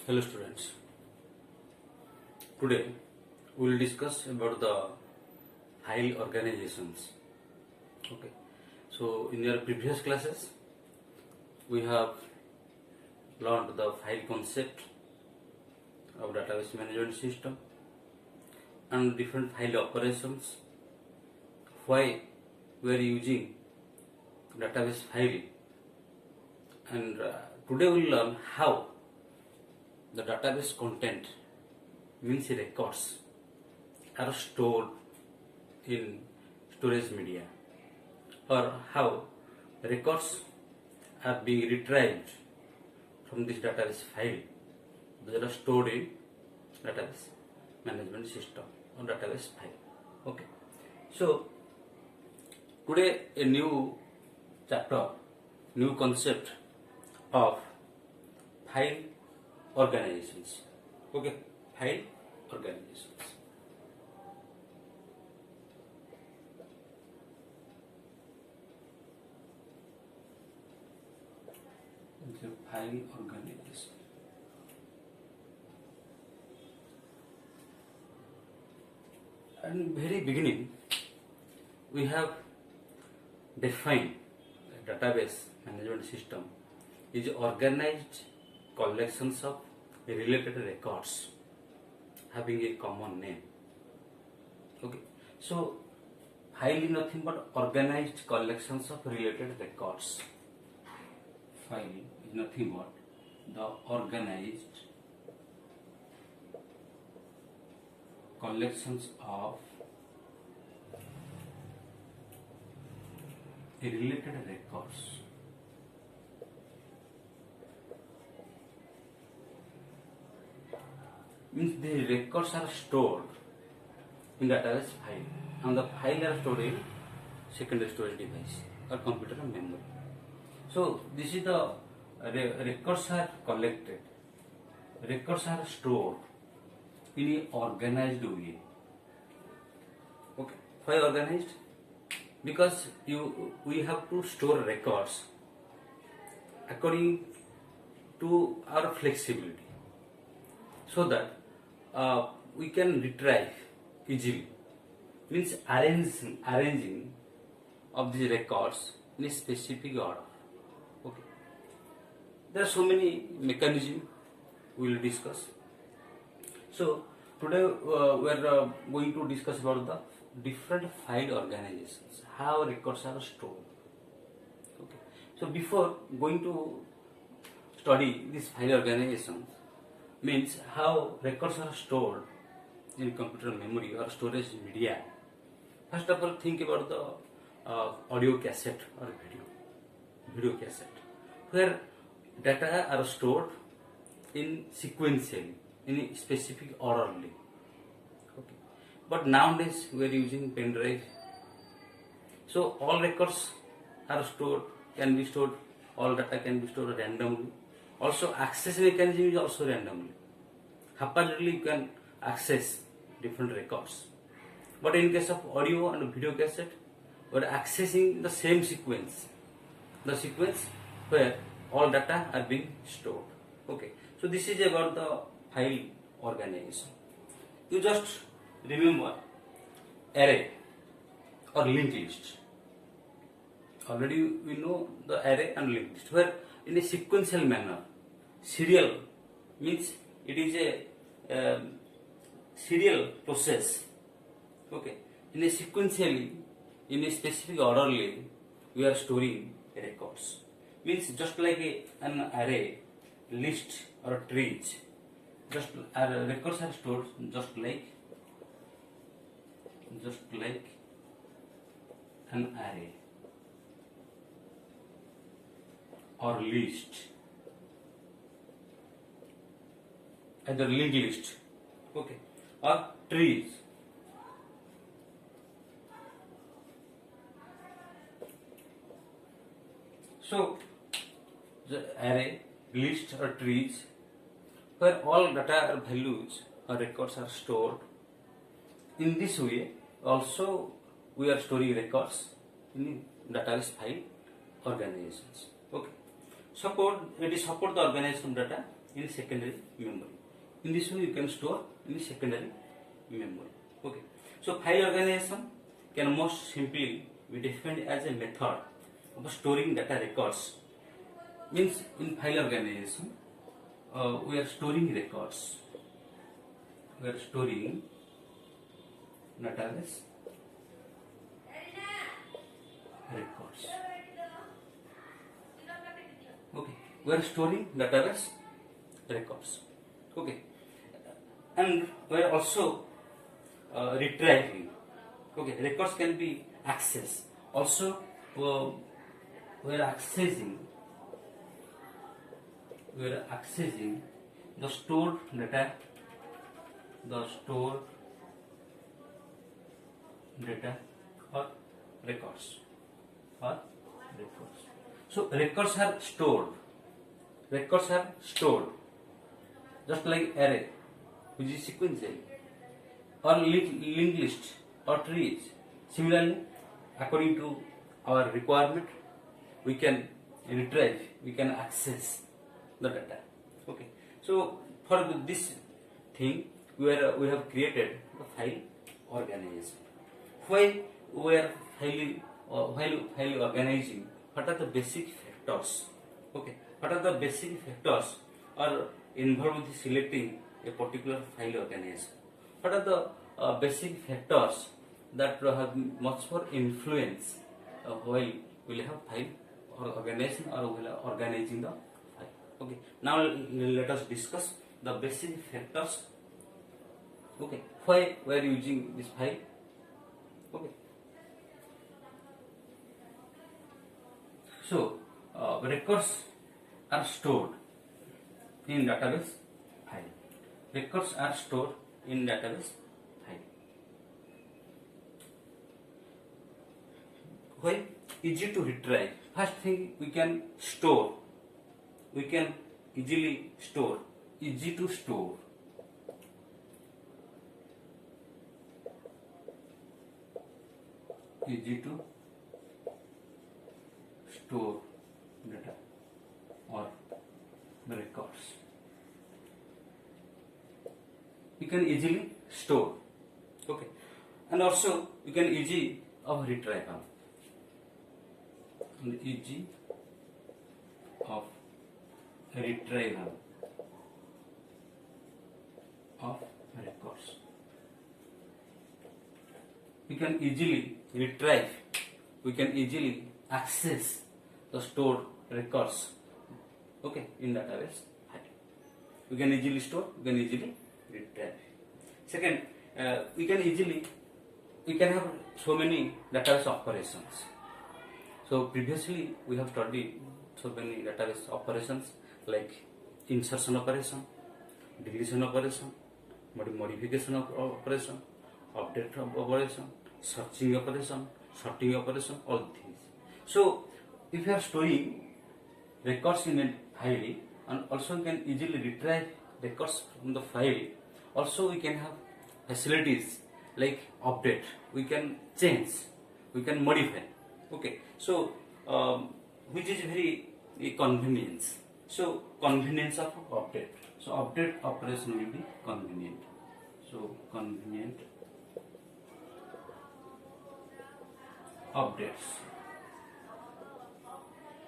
Hello students, today we will discuss about the file organizations. Okay, so in your previous classes we have learned the file concept of database management system and different file operations, why we are using database file, and today we will learn how the database content means records are stored in storage media, or how records are being retrieved from this database file that are stored in database management system or database file. Okay, so today a new chapter, new concept of file organizations. Okay, file organizations. The file organization. And very beginning, we have defined a database management system is organized collections of related records having a common name. Okay, so file is nothing but organized collections of related records. File is nothing but the organized collections of related records. Means the records are stored in database file, and the file are stored in secondary storage device or computer memory. So this is the records are collected, records are stored in an organized way. Okay, why organized? Because we have to store records according to our flexibility, so that we can retrieve easily. Means arranging of these records in a specific order. Okay, there are so many mechanisms we will discuss. So today we are going to discuss about the different file organizations, how records are stored. Okay, so before going to study this file organizations, means how records are stored in computer memory or storage media. First of all, think about the audio cassette or video cassette, where data are stored in sequentially, in a specific orderly. Okay, but nowadays we are using pen drive, so all records are stored, can be stored, all data can be stored randomly. Also, access mechanism is also randomly. Haphazardly you can access different records. But in case of audio and video cassette, we are accessing the same sequence, the sequence where all data are being stored. Okay, so this is about the file organization. You just remember array or linked list. Already we know the array and linked list, where in a sequential manner, serial means it is a serial process. Okay, in a sequentially, in a specific orderly, we are storing records. Means just like an array, list or trees, just our records are stored just like an array or list, either linked list, okay, or trees. So the array, list or trees, where all data or values or records are stored. In this way, also we are storing records in database file organizations. Okay, support the organization data in secondary memory. In this way, you can store in secondary memory. Okay. So file organization can most simply be defined as a method of storing data records. Means in file organization, we are storing records. We are storing database records. Okay, we are storing database records. Okay, and we are also retrieving. Okay, records can be accessed. Also, we are accessing the stored data, or records. So records are stored. Just like array, which is sequential, or linked list, or trees. Similarly, according to our requirement, we can retrieve, we can access the data. Okay. So for this thing, we have created the file organization. Why we are file organizing? What are the basic factors? Okay. What are the basic factors are involved with selecting a particular file organization? What are the basic factors that have much more influence while we have file or organization or while organizing the file? Okay. Now let us discuss the basic factors. Okay. Why we are using this file? Okay. So records are stored in database file. Records are stored in database file. Why? Easy to retrieve. First thing, we can store. We can easily store. Easy to store. Easy to store data or the records. You can easily store. Okay, and also you can easy of retrieval. And easy of retrieval of records. We can easily retrieve. We can easily access the stored records. Okay, in database file. We can easily store. We can easily retrieve. Second, we can have so many database operations. So previously we have studied so many database operations like insertion operation, deletion operation, modification operation, update operation, searching operation, sorting operation, all things. So if you are storing records in a file and also you can easily retrieve records from the file, also we can have facilities like update, we can change, we can modify. Okay, so which is very convenience. So convenience of update. So update operation will be convenient. So convenient update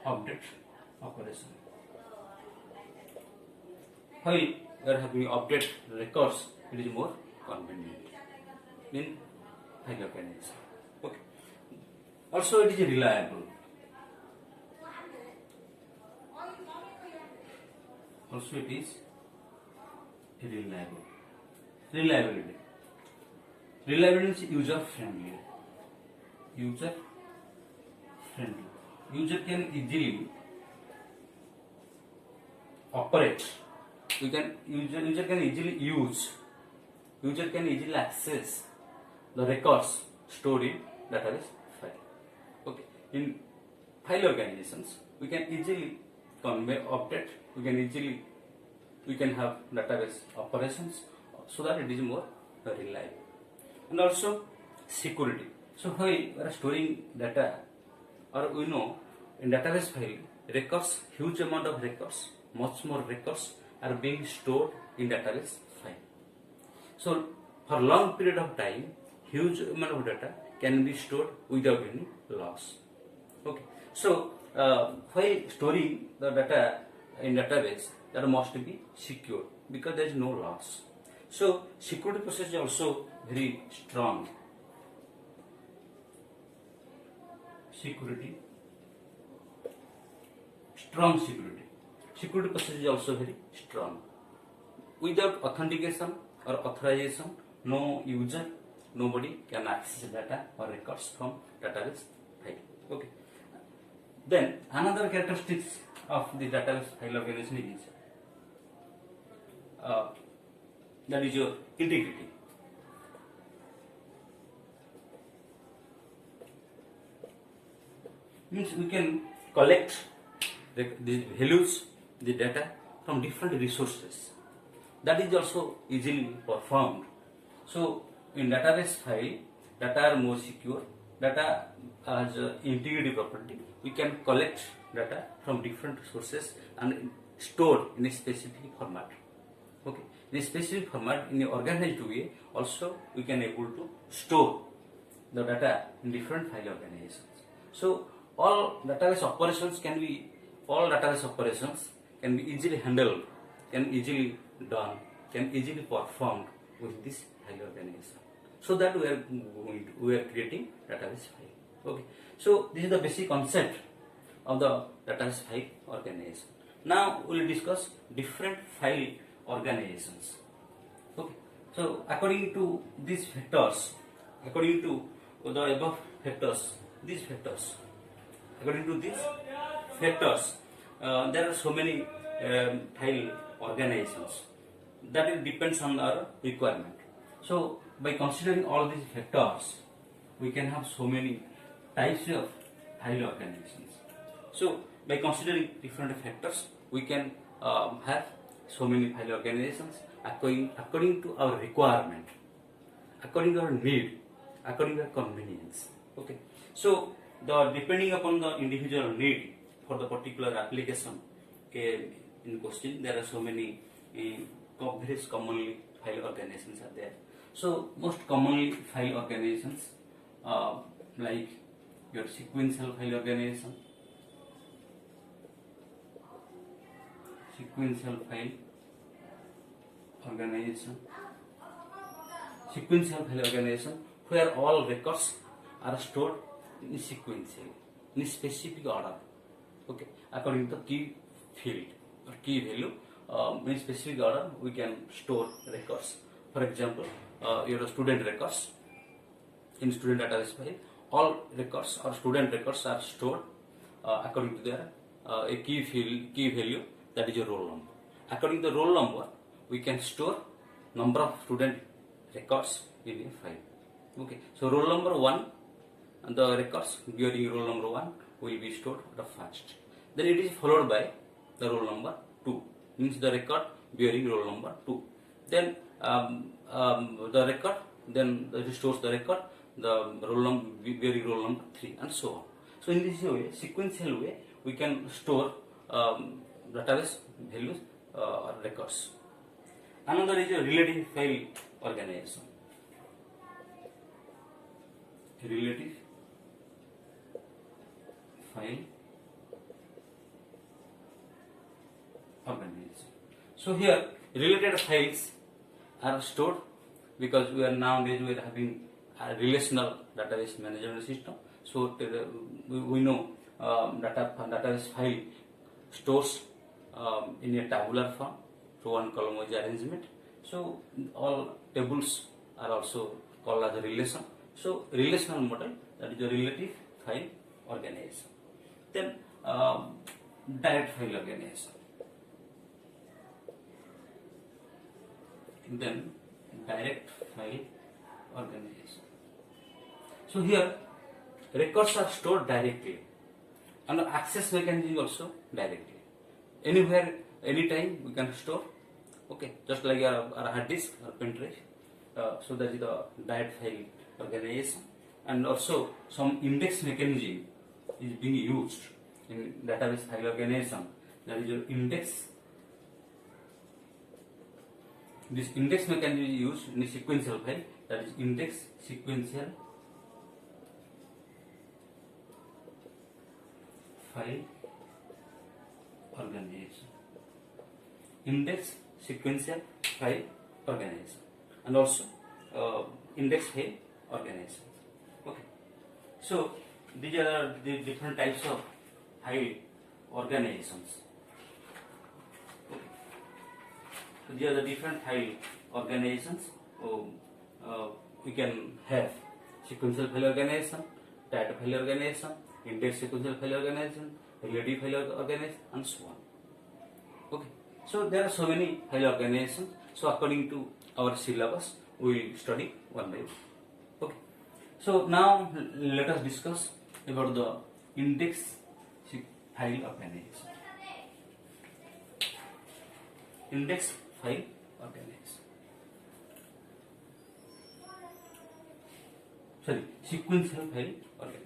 operation. While we are having update records, it is more convenient in file organization. Okay. Also, it is reliable. Also, it is reliable. Reliability. Reliability is user friendly. User friendly. User can easily operate. User can easily use. User can easily access the records stored in database file. Okay. In file organizations, we can easily convey update. We can have database operations so that it is more reliable. And also security. So while we are storing data, or we know in database file records, huge amount of records, much more records are being stored in database file. So for long period of time, huge amount of data can be stored without any loss. Okay. So while storing the data in database, that must be secure because there is no loss. So security process is also very strong. Strong security. Security process is also very strong. Without authentication or authorization, no user, nobody can access data or records from database file. Okay. Then another characteristics of the database file organization is that is your integrity. Means we can collect the values, the data from different resources. That is also easily performed. So in database file, data are more secure. Data has integrity property. We can collect data from different sources and store in a specific format. Okay, this specific format in an organized way also we can able to store the data in different file organizations. So all database operations can be easily handled, can easily done, can easily performed with this file organization. So that we are creating database file. Okay. So this is the basic concept of the database file organization. Now we will discuss different file organizations. Okay. So according to these factors, according to the above factors, there are so many file organizations. That it depends on our requirement. So by considering all these factors, we can have so many types of file organizations. So by considering different factors, we can have so many file organizations according to our requirement, according to our need, according to our convenience. Okay. So depending upon the individual need for the particular application in question, there are so many various commonly file organizations are there. So most commonly file organizations like your sequential file organization, where all records are stored in sequentially, in specific order. Okay, according to key field or key value, in specific order we can store records. For example, your student records in student database file, all records or student records are stored according to their a key value, that is your roll number. According to the roll number, we can store number of student records in a file. Okay, so roll number 1, and the records bearing roll number 1 will be stored the first. Then it is followed by the roll number 2, means the record bearing roll number 2. Then the record, then it stores the record, the roll number bearing roll number 3, and so on. So in this way, sequential way, we can store database values or records. Another is a relative file organization. Relative file organization. So here related files are stored because we are nowadays we are having a relational database management system. So we know database file stores in a tabular form through one column wise arrangement. So all tables are also called as a relation. So relational model, that is a relative file organization. Then direct file organization. Then direct file organization. So here records are stored directly and access mechanism is also directly. Anywhere, anytime we can store. Okay, just like our hard disk or pen drive. So that is the direct file organization, and also some index mechanism is being used in database file organization. That is your index This index mechanism is used in a sequential file, that is index sequential file organization. Index sequential file organization, and also index file organization. Okay. So these are the different types of file organizations. Okay. So these are the different file organizations. We can have sequential file organization, data file organization, index sequential file organization, relative file organization, and so on. Okay. So there are so many file organizations. So according to our syllabus, we will study one by one. Okay. So now let us discuss about the index file organization. Index file organization. Sorry, sequential file organization.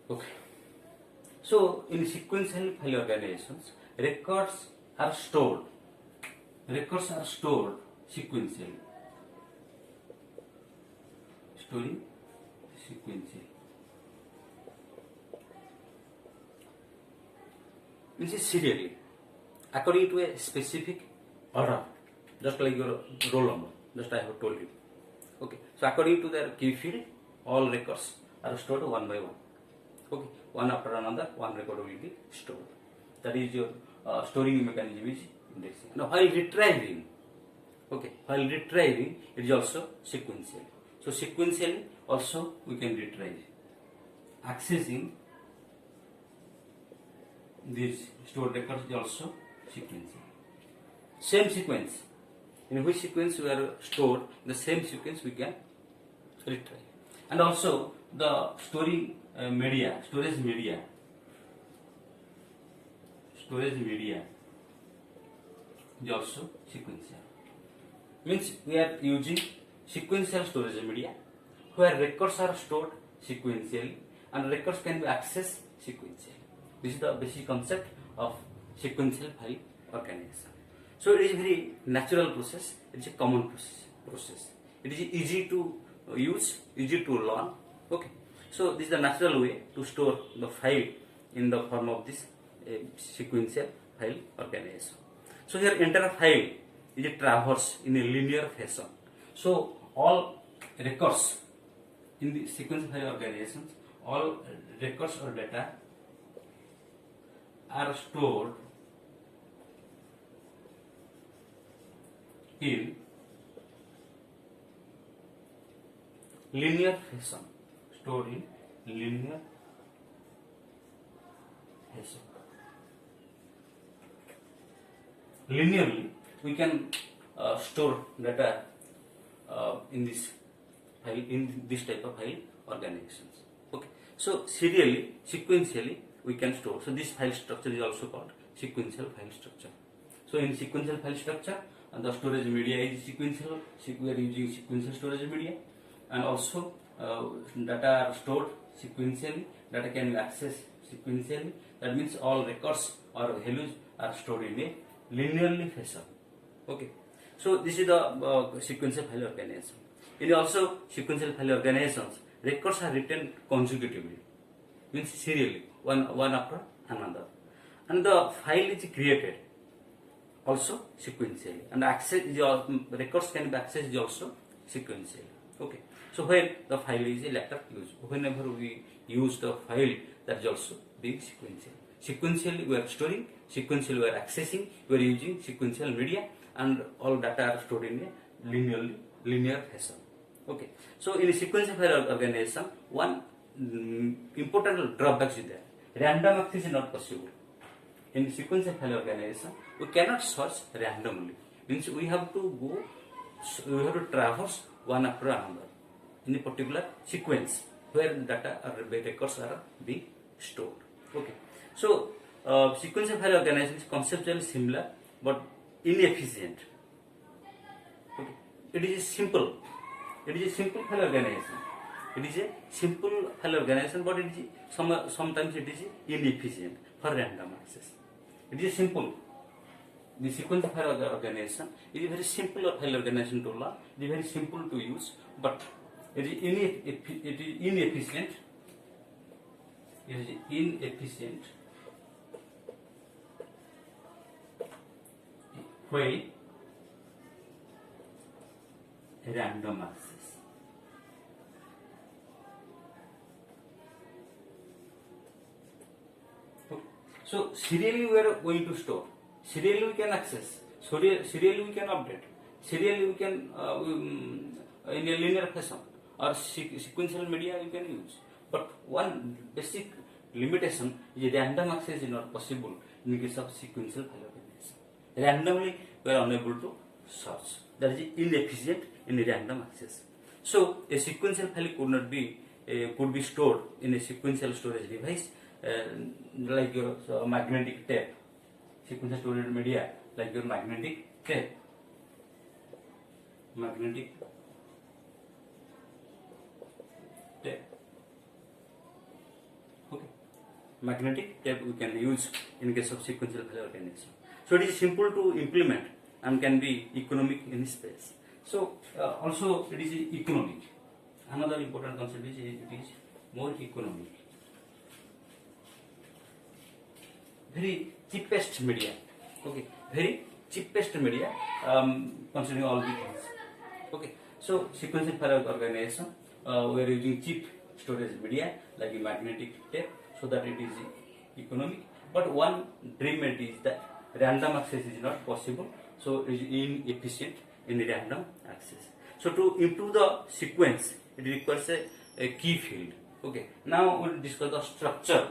Okay. So in sequential file organizations, records are stored. Records are stored sequentially. Storing sequentially. Means serially, according to a specific order, just like your roll number. Just I have told you. Okay. So according to their key field, all records are stored one by one. Okay, one after another, one record will be stored. That is your storing mechanism is indexing. Now, while retrieving, okay, while retrieving, it is also sequential. So, sequentially also we can retrieve. Accessing these stored records is also sequential. Same sequence. In which sequence we are stored, the same sequence we can retrieve. And also the storage media is also sequential. Means we are using sequential storage media where records are stored sequentially and records can be accessed sequentially. This is the basic concept of sequential file organization. So it is a very natural process. It is a common process. It is easy to use, easy to learn. Okay. So this is the natural way to store the file in the form of this sequential file organization. So here entire file is a traverse in a linear fashion. So all records in the sequential file organizations, all records or data are stored in linear fashion. Stored in linear fashion. Linearly, we can store data in this file, in this type of file organizations. Okay. So serially, sequentially, we can store. So this file structure is also called sequential file structure. So in sequential file structure, the storage media is sequential. We are using sequential storage media, and also data are stored sequentially. Data can be accessed sequentially. That means all records or values are stored in a linearly fashion. Okay. So this is the sequential file organization. In also sequential file organizations, records are written consecutively, means serially, one after another, and the file is created also sequentially, and access is records can be accessed is also sequentially. Okay. So when the file is later used, whenever we use the file, that is also being sequential. Sequentially we are storing, sequentially we are accessing, we are using sequential media, and all data are stored in a linear fashion. Okay. So in a sequential file organization, one important drawback is there. Random access is not possible. In sequential file organization, we cannot search randomly. Means we have to traverse one after another in a particular sequence where data or records are being stored. Okay. So sequential file organization is conceptually similar but inefficient. Okay. It is a simple file organization It is a simple file organization, but it is sometimes it is inefficient for random access. It is simple. The sequential file organization is a very simple file organization tool. It is very simple to use, but it is inefficient. It is inefficient when random access. So serially we are going to store. Serially we can access. Serially we can update. Serially we can in a linear fashion, or sequential media you can use. But one basic limitation is random access is not possible in case of sequential file organization. Randomly we are unable to search. That is inefficient in random access. So a sequential file could be stored in a sequential storage device, like your magnetic tape. Sequential storage media like your magnetic tape. Magnetic tape. Okay. Magnetic tape we can use in case of sequential file organization. So it is simple to implement and can be economic in space. So also it is economic. Another important concept is it is more economic. Very cheapest media. Okay, very cheapest media considering all the things. Okay, so sequential file organization we are using cheap storage media like a magnetic tape, so that it is economic. But one drawback is that random access is not possible, so it is inefficient in random access. So to improve the sequence, it requires a key field. Okay, now we will discuss the structure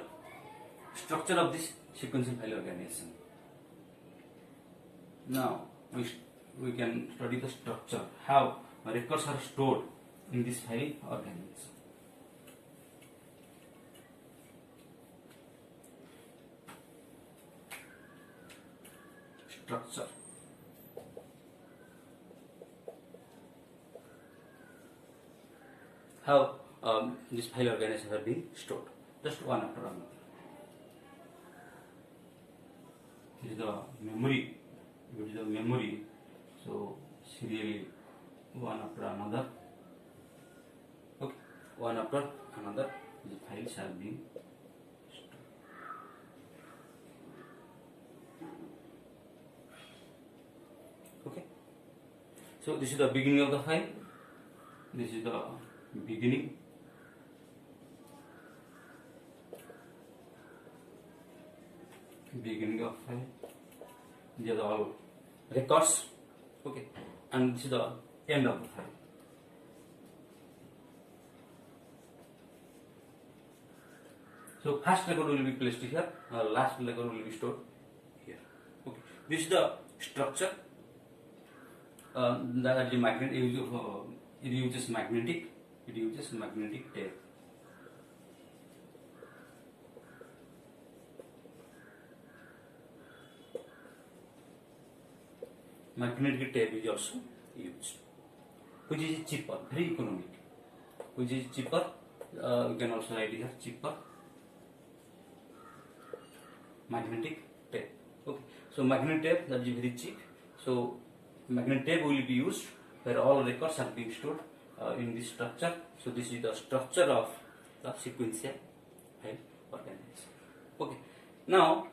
of this sequential file organization. Now we can study the structure, how records are stored in this file organization. Structure. How this file organization are being stored, just one after another. This is the memory. It is the memory. So serially one after another. Okay, one after another. The files are being stored. Okay. So this is the beginning of the file. This is the beginning. Beginning of file. These are all records. Okay, and this is the end of the file. So first record will be placed here, last record will be stored here. Okay, this is the structure. That is the magnet. It uses magnetic. It uses magnetic tape. Magnetic tape is also used, which is cheaper, very economic. Which is cheaper, you can also write here cheaper magnetic tape. Okay, so magnetic tape, that is very cheap. So magnetic tape will be used where all records are being stored in this structure. So this is the structure of the sequential file organization. Okay, now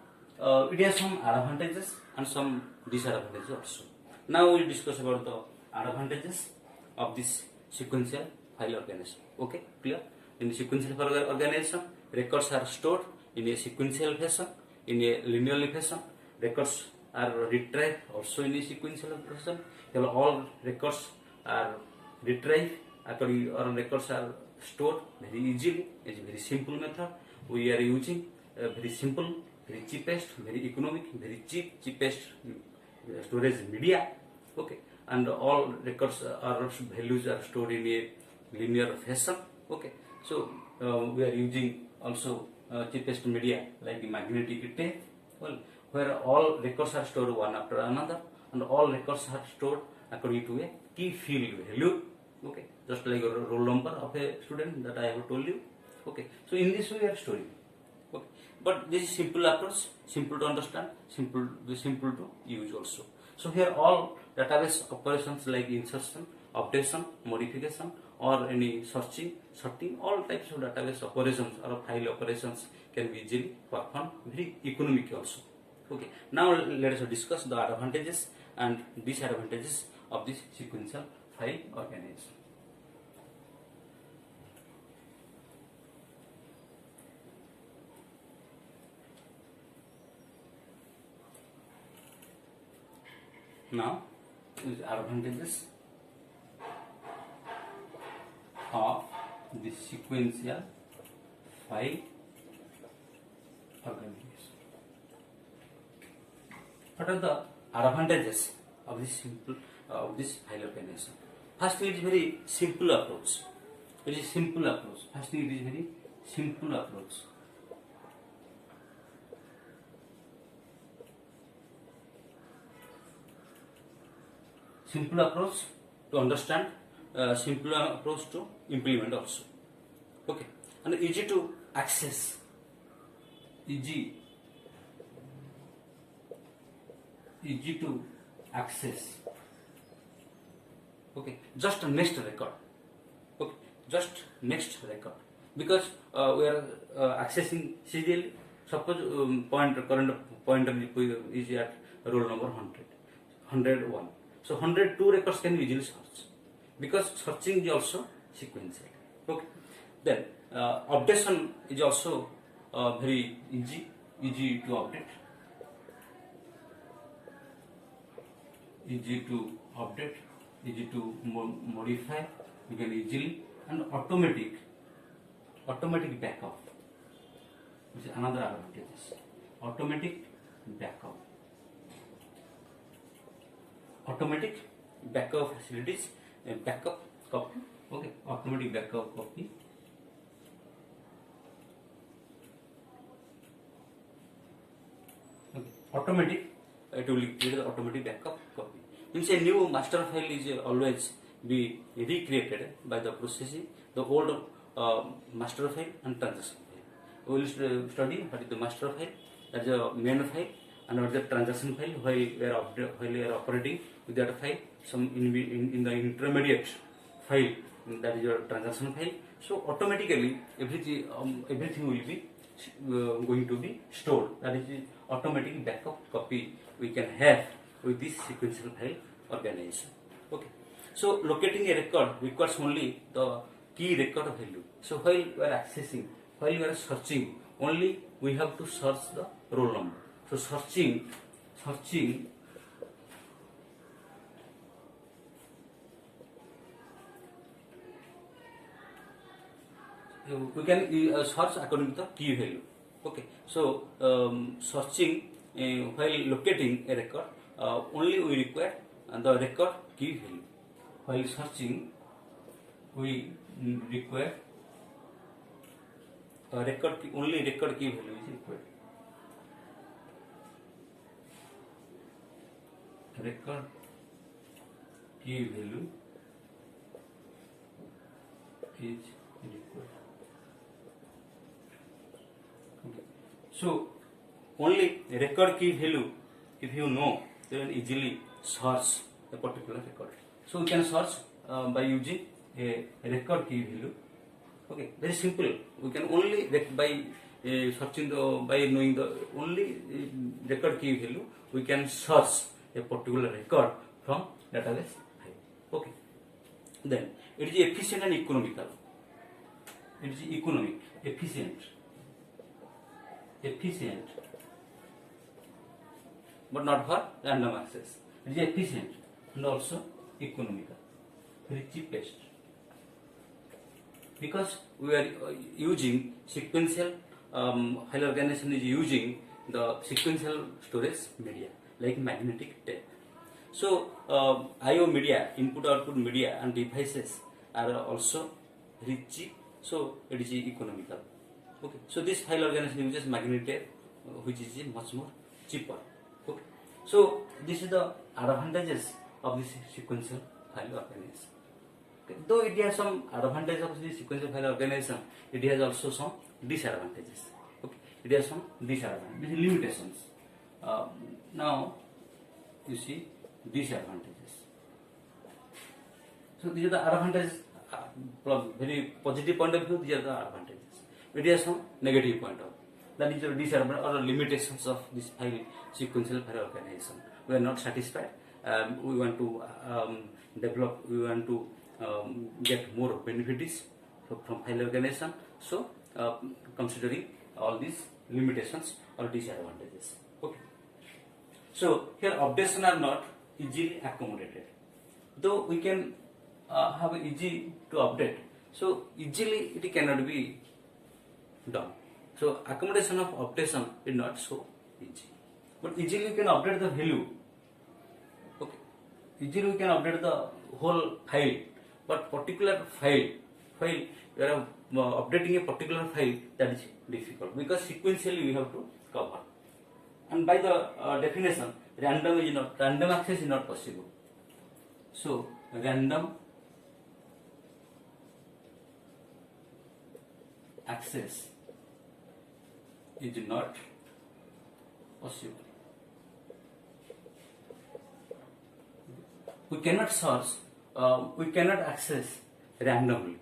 it has some advantages and some disadvantages also. Now we will discuss about the advantages of this sequential file organization. Okay, clear? In the sequential file organization, records are stored in a sequential fashion, in a linear fashion. Records are retrieved also in a sequential fashion. All records are retrieved according, or records are stored very easily. It's a very simple method. We are using very simple, very cheapest, very economic, very cheapest storage media. Okay, and all records are values are stored in a linear fashion. Okay, so we are using also cheapest media like the magnetic tape, well, where all records are stored one after another, and all records are stored according to a key field value. Okay, just like a roll number of a student that I have told you. Okay, so in this way we are storing. Okay, but this is simple approach, simple to understand, simple to use also. So here all database operations like insertion, updation, modification, or any searching, sorting, all types of database operations or file operations can be easily performed very economically also. Okay, now let us discuss the advantages and disadvantages of this sequential file organization. Now, the advantages of the sequential file organization. What are the advantages of this file organization? First, it is very simple approach. It is simple approach. First, it is very simple approach. Simple approach to understand, simple approach to implement also. Okay, and easy to access. Easy to access. Okay, just next record. Okay, just next record, because we are accessing serially. Suppose current pointer is at roll number 100, 101. So 102 records can be easily searched, because searching is also sequential. Okay, then updation is also very easy to update. Easy to update, easy to modify, you can easily, and automatic backup, which is another advantage. Automatic backup facilities, backup copy. Okay, automatic backup copy. Okay, automatic. It will create the automatic backup copy. Means a new master file is always be recreated by the processing the old master file and transaction file. We will study what is the master file, that is a main file, and what is the transaction file while we are operating with that file. Some in the intermediate file, that is your transaction file. So automatically everything will be going to be stored. That is the automatic backup copy we can have with this sequential file organization. Okay, so locating a record requires only the key record value. So while we are accessing, while we are searching, only we have to search the roll number. So searching we can search according to the key value. Okay, so searching while locating a record, only we require the record key value. While searching, we require only record key value is required. Record key value is required. Okay. So only record key value, if you know, you can easily search a particular record. So we can search by using a record key value. Okay, very simple. We can only by searching by knowing the only record key value, we can search a particular record from database file. Okay, then it is efficient and economical. It is economic, efficient, but not for random access. It is efficient and also economical, very cheapest, because we are using sequential file organization is using the sequential storage media like magnetic tape. So I/O media, input/output media, and devices are also very cheap. So it is economical. Okay. So this file organization uses magnetic tape, which is much more cheaper. Okay. So this is the advantages of this sequential file organization. Though it has some advantage of the sequential file organization, it has also some disadvantages. Okay, it has some disadvantages, limitations. Now you see disadvantages. So these are the advantages. From very positive point of view, these are the advantages. It has some negative point of view. That is the disadvantage or the limitations of this file sequential file organization. We are not satisfied. We want to develop. We want to get more benefits from file organization. So, considering all these limitations or disadvantages. Okay. So here updates are not easily accommodated. Though we can have easy to update, so easily it cannot be done. So accommodation of updation is not so easy. But easily you can update the value. Okay. Easily we can update the whole file. But particular file you are updating a particular file, that is difficult because sequentially we have to cover. And by the definition, random access is not possible. So random access is not possible. We cannot search, we cannot access randomly.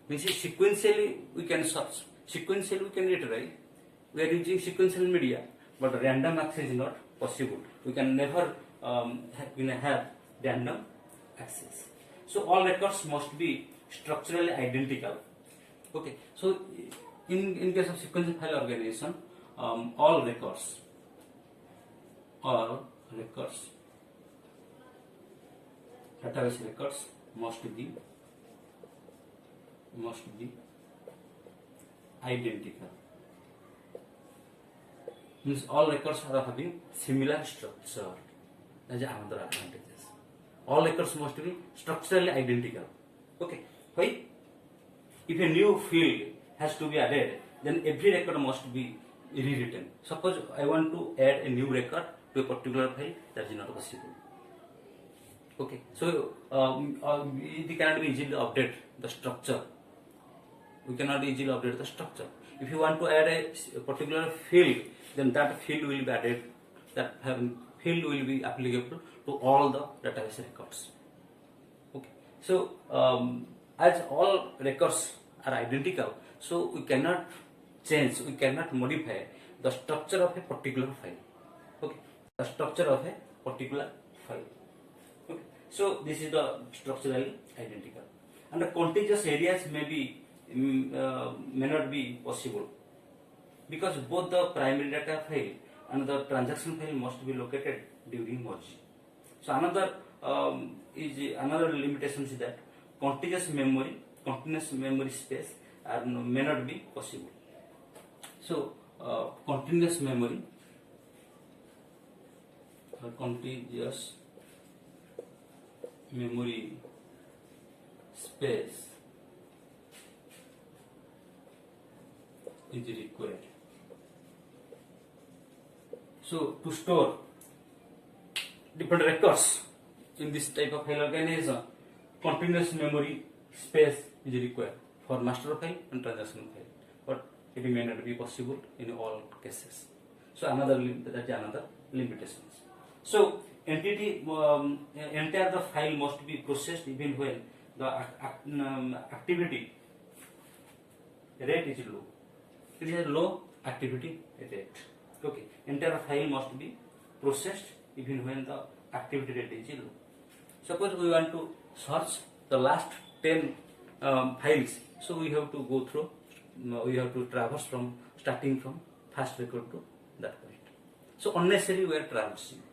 Means sequentially we can search, sequentially we can retrieve. We are using sequential media, but random access is not possible. We can never have random access. So all records must be structurally identical. Okay. So in case of sequential file organization, all records, database records must be identical. Means all records are having similar structure. That is another advantages. All records must be structurally identical. Okay. Why? If a new field has to be added, then every record must be rewritten. Suppose I want to add a new record to a particular file, that is not possible. Okay, so we cannot easily update the structure. We cannot easily update the structure. If you want to add a particular field, then that field will be added. That field will be applicable to all the database records. Okay, so as all records are identical, so we cannot change, we cannot modify the structure of a particular file. Okay, the structure of a particular file. Okay, so this is the structurally identical, and the contiguous areas may not be possible because both the primary data file and the transaction file must be located during merge. So another limitation is that continuous memory space may not be possible. So continuous memory space is required. So to store different records in this type of file organization, continuous memory space is required for master file and transaction file, but it may not be possible in all cases. So another limitations. So entire the file must be processed even when the activity rate is low. It is a low activity rate. Okay, entire file must be processed even when the activity rate is low. Suppose we want to search the last 10 files, so we have to go through, we have to traverse from starting from first record to that point. So unnecessary we are traversing.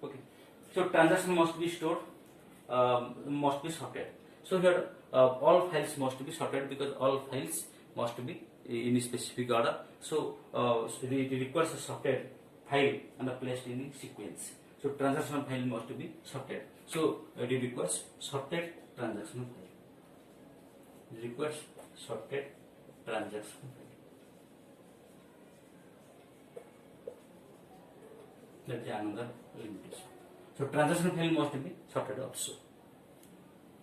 Okay, so transaction must be stored, must be sorted. So here all files must be sorted because all files must be in a specific order. So it requires a sorted file and placed in a sequence. So transaction file must be sorted. So it requires sorted transaction file. It requires sorted transaction file. That is another limitation. So transaction file must be sorted also.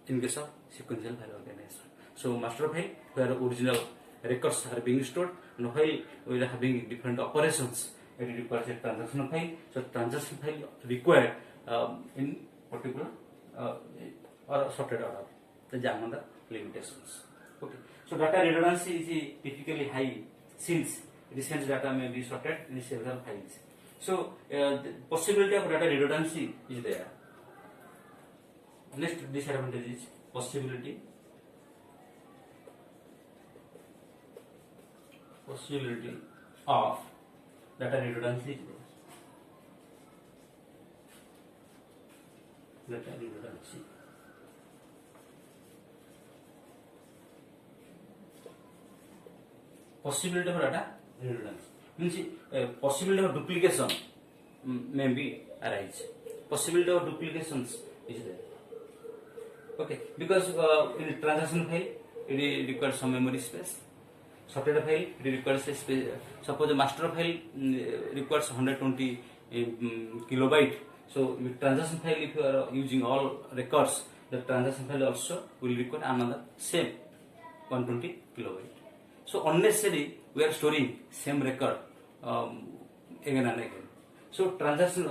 in case of sequential file organization. So master file where original records are being stored, and while we are having different operations, it requires a transaction file. So transaction file required in particular or sorted order. The another limitations. Okay. So data redundancy is typically high since recent data may be sorted in several files. So the possibility of data redundancy is there. Next disadvantage is possibility of data redundancy is there. Data redundancy. Possibility of data redundancy means possibility of duplication may be arise. Possibility of duplications is there. Okay, because in transaction file it requires some memory space. Sorted file it requires a space. Suppose the master file requires 120 kilobyte. So with transaction file, if you are using all records, the transaction file also will require another same 120 kilobyte. So unnecessarily we are storing same record again and again. So transaction,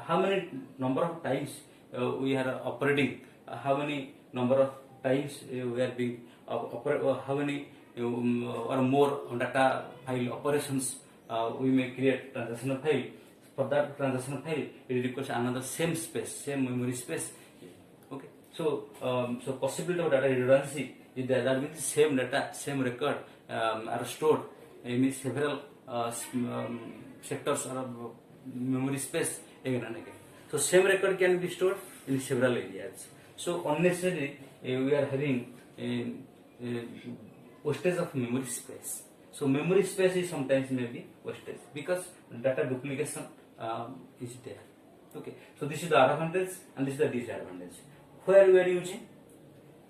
how many number of times we are operating, how many number of times we are being how many or more data file operations we may create transaction file. For that transaction file, it requires another same space, same memory space. Okay. So so possibility of data redundancy is there. That means same data, same record are stored in several sectors or memory space again and again. So same record can be stored in several areas. So unnecessarily we are having wastage of memory space. So memory space is sometimes may be wastage because data duplication is there. Okay. So this is the advantage and this is the disadvantage. Where we are using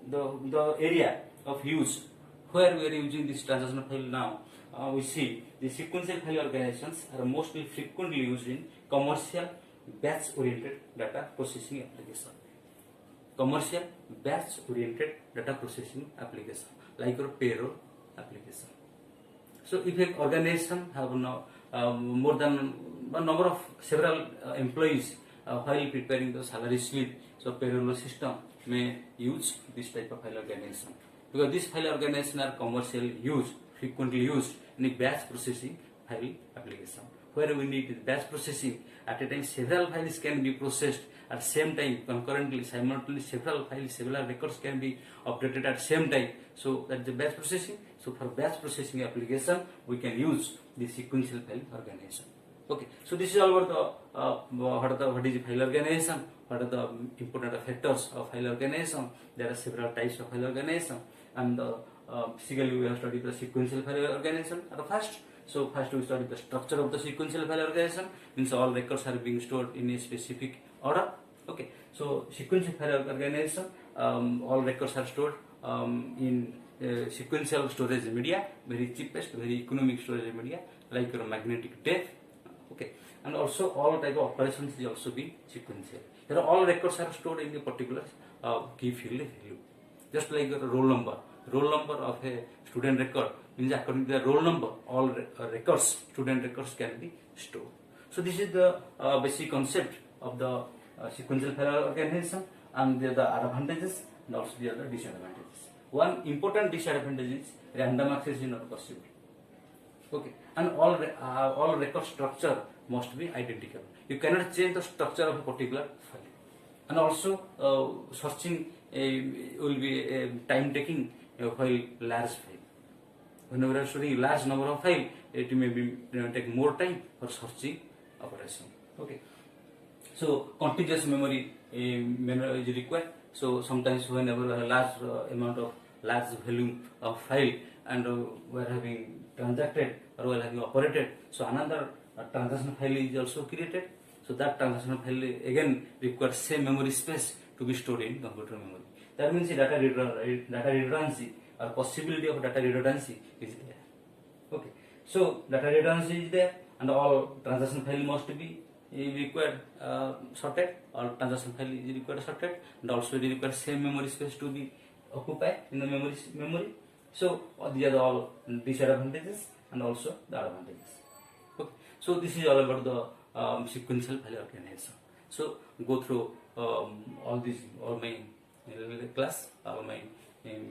the area of use, where we are using this transaction file now, we see the sequential file organizations are mostly frequently used in commercial batch oriented data processing application. Commercial batch oriented data processing application like your payroll application. So if an organization have more than a number of several employees while preparing the salary slip, so payroll system may use this type of file organization because this file organization are commercially used, frequently used in a batch processing file application. Where we need batch processing, at a time several files can be processed at same time, concurrently, simultaneously several files, several records can be updated at same time. So that's the batch processing. So for batch processing application, we can use the sequential file organization. Okay. So this is all about what is the file organization, what are the important factors of file organization. There are several types of file organization, and basically we have studied the sequential file organization at the first. So first we study the structure of the sequential file organization, means all records are being stored in a specific order. Okay. So sequential file organization, all records are stored in sequential storage media, very cheapest, very economic storage media like your magnetic tape. Okay. And also all type of operations is also be sequential. Here all records are stored in a particular key field value. Just like your roll number of a student record means according to the roll number, all records, student records can be stored. So this is the basic concept of the sequential file organization, and the advantages and also the other disadvantages. One important disadvantage is random access is not possible. Okay, and all record structure must be identical. You cannot change the structure of a particular file, and also searching will be time taking while large file. Whenever you are storing large number of file, it may be take more time for searching operation. Okay, so contiguous memory is required. So sometimes whenever a large amount of large volume of file and we are having transacted or we are having operated, so another transaction file is also created. So that transaction file again requires same memory space to be stored in computer memory. That means data redundancy or possibility of data redundancy is there. Okay, so data redundancy is there, and all transaction file must be you require sorted, or transaction file is required sorted, and also it requires same memory space to be occupied in the memory. So these are all disadvantages and also the advantages. Okay. So this is all about the sequential file organization. So go through all these, all my class, all my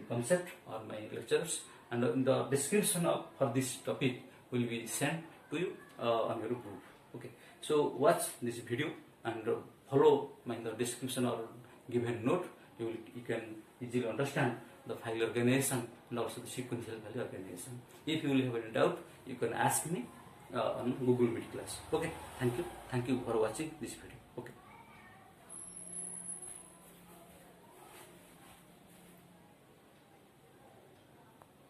concept, or my lectures, and the description for this topic will be sent to you on your group. Okay. So watch this video and follow the description or given note. You can easily understand the file organization and also the sequential file organization. If you will have any doubt, you can ask me on Google Meet class. Okay. Thank you for watching this video. Okay.